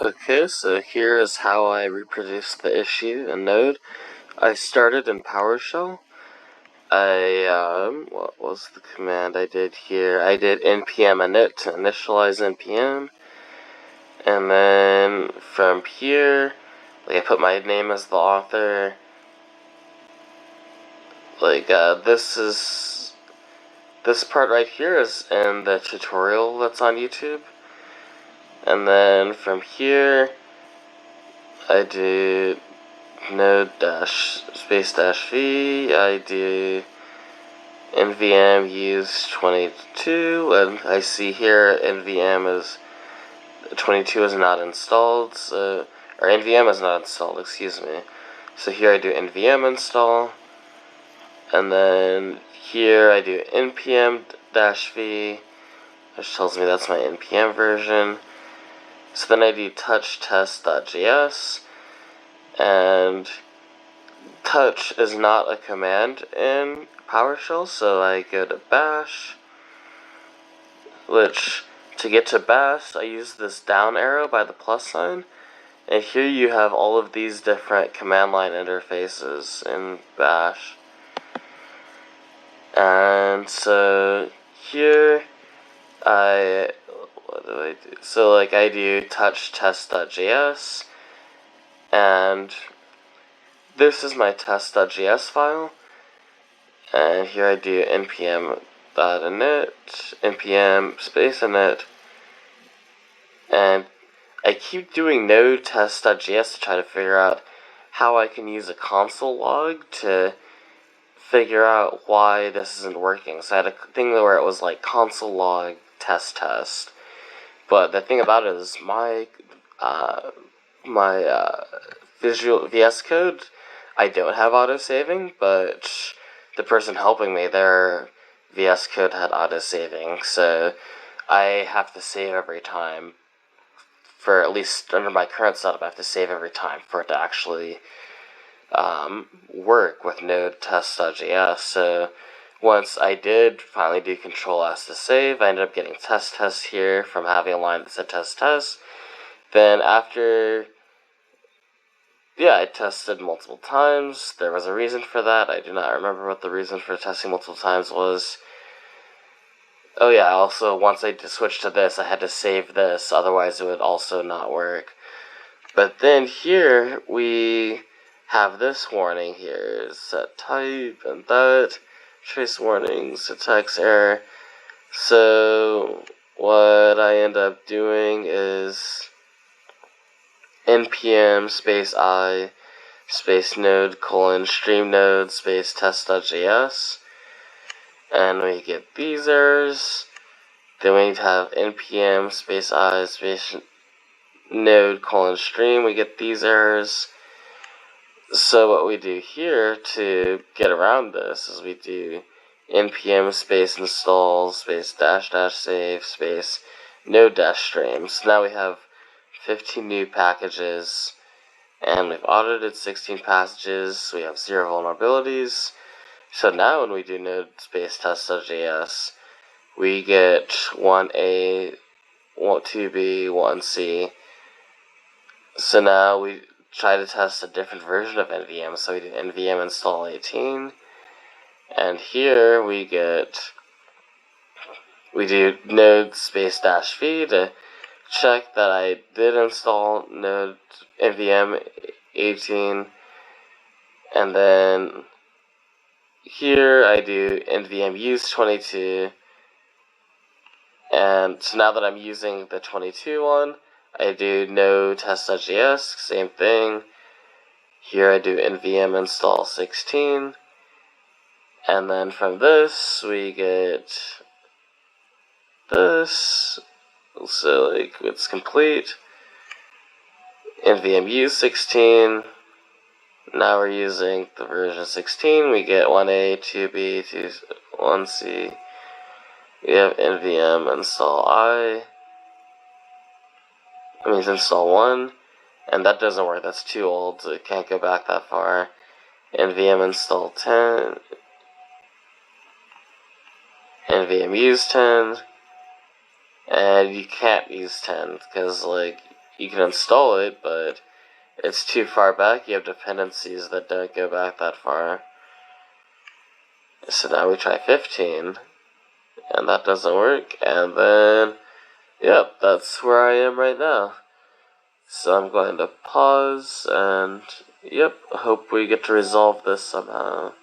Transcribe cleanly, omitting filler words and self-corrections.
Okay, so here is how I reproduced the issue in Node. I started in PowerShell. What was the command I did here? I did npm init to initialize npm. And then from here, I put my name as the author. This part right here is in the tutorial that's on YouTube. And then from here, I do node space v. I do nvm use 22, and I see here nvm is 22 is not installed, or nvm is not installed, excuse me. So here I do nvm install, and then here I do npm-v, which tells me that's my npm version. So then I do touch test.js, and touch is not a command in PowerShell, so I go to bash, which to get to bash I use this down arrow by the plus sign, and here you have all of these different command line interfaces in bash. And so here what do I do? So I do touch test.js, and this is my test.js file, and here I do npm.init, npm space init, and I keep doing node test.js to try to figure out how I can use a console log to figure out why this isn't working. So I had a thing where it was like console log test, but the thing about it is my Visual VS Code, I don't have auto-saving, but the person helping me, their VS Code had auto-saving, so I have to save every time. For at least under my current setup, I have to save every time for it to actually work with node test.js. So once I did finally do Control S to save, I ended up getting test here from having a line that said test. Then after, I tested multiple times. There was a reason for that. I do not remember what the reason for testing multiple times was. Oh yeah, also once I switched to this, I had to save this, otherwise it would also not work. But then here we have this warning here, set type and that, trace warnings, syntax error. So what I end up doing is npm space I space node stream node space test.js, and we get these errors. Then we have npm space I space node stream, we get these errors. So what we do here to get around this is we do npm space install space dash save space node stream. So now we have 15 new packages, and we've audited 16 passages. We have 0 vulnerabilities. So now when we do node space test.js, we get 1A, 2B, 1C. So now we try to test a different version of NVM. So we do NVM install 18. And here we do node space dash v to check that I did install node NVM 18. And then here I do NVM use 22. And so now that I'm using the 22 one, I do no test.js, same thing. Here I do nvm install 16. And then from this, we get this. So it's complete. nvm use 16. Now we're using the version 16. We get 1A, 2B, 1C. We have nvm install install 1, and that doesn't work. That's too old. So it can't go back that far. nvm install 10. nvm use 10. And you can't use 10 because you can install it, but it's too far back. You have dependencies that don't go back that far. So now we try 15, and that doesn't work, and then, yep, that's where I am right now. So I'm going to pause, and, yep, hope we get to resolve this somehow.